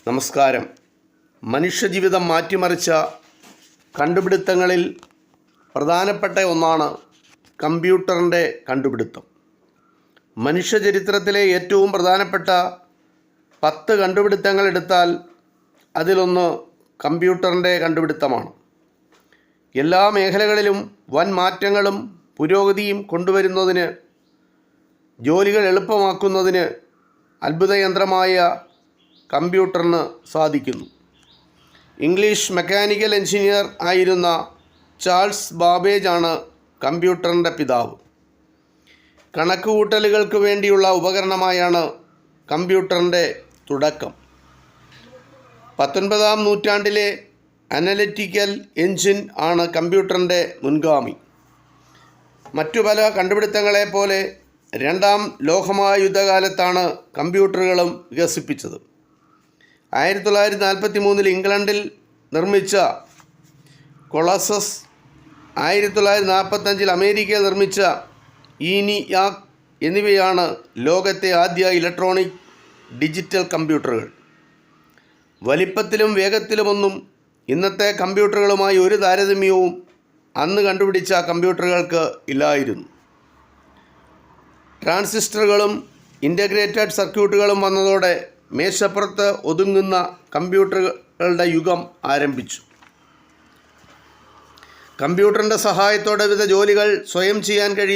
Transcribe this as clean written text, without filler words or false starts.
നമസ്കാരം. മനുഷ്യജീവിതം മാറ്റിമറിച്ച കണ്ടുപിടുത്തങ്ങളിൽ പ്രധാനപ്പെട്ട ഒന്നാണ് കമ്പ്യൂട്ടറിൻ്റെ കണ്ടുപിടുത്തം. മനുഷ്യചരിത്രത്തിലെ ഏറ്റവും പ്രധാനപ്പെട്ട 10 കണ്ടുപിടുത്തങ്ങൾ എടുത്താൽ അതിലൊന്ന് കമ്പ്യൂട്ടറിൻ്റെ കണ്ടുപിടുത്തമാണ്. എല്ലാ മേഖലകളിലും വൻ മാറ്റങ്ങളും പുരോഗതിയും കൊണ്ടുവരുന്നതിന്, ജോലികൾ എളുപ്പമാക്കുന്നതിന് അത്ഭുതയന്ത്രമായ കമ്പ്യൂട്ടറിന് സാധിക്കുന്നു. ഇംഗ്ലീഷ് മെക്കാനിക്കൽ എഞ്ചിനീയർ ആയിരുന്ന ചാൾസ് ബാബേജ് ആണ് കമ്പ്യൂട്ടറിൻ്റെ പിതാവ്. കണക്കുകൂട്ടലുകൾക്ക് വേണ്ടിയുള്ള ഉപകരണമായാണ് കമ്പ്യൂട്ടറിൻ്റെ തുടക്കം. 19-ാം നൂറ്റാണ്ടിലെ അനലിറ്റിക്കൽ എഞ്ചിൻ ആണ് കമ്പ്യൂട്ടറിൻ്റെ മുൻഗാമി. മറ്റു പല കണ്ടുപിടുത്തങ്ങളെപ്പോലെ രണ്ടാം ലോകമഹായുദ്ധകാലത്താണ് കമ്പ്യൂട്ടറുകളും വികസിപ്പിച്ചത്. 1943 ഇംഗ്ലണ്ടിൽ നിർമ്മിച്ച കൊളസസ്, 1945 അമേരിക്കയിൽ നിർമ്മിച്ച ENIAC എന്നിവയാണ് ലോകത്തെ ആദ്യ ഇലക്ട്രോണിക് ഡിജിറ്റൽ കമ്പ്യൂട്ടറുകൾ. വലിപ്പത്തിലും വേഗത്തിലുമൊന്നും ഇന്നത്തെ കമ്പ്യൂട്ടറുകളുമായി ഒരു താരതമ്യവും അന്ന് കണ്ടുപിടിച്ച കമ്പ്യൂട്ടറുകൾക്ക് ഇല്ലായിരുന്നു. ട്രാൻസിസ്റ്ററുകളും ഇൻ്റഗ്രേറ്റഡ് സർക്യൂട്ടുകളും വന്നതോടെ മേശപ്പുറത്ത് ഒതുങ്ങുന്ന കമ്പ്യൂട്ടറുകളുടെ യുഗം ആരംഭിച്ചു. കമ്പ്യൂട്ടറിൻ്റെ സഹായത്തോടെ വിവിധ ജോലികൾ സ്വയം ചെയ്യാൻ കഴിയും.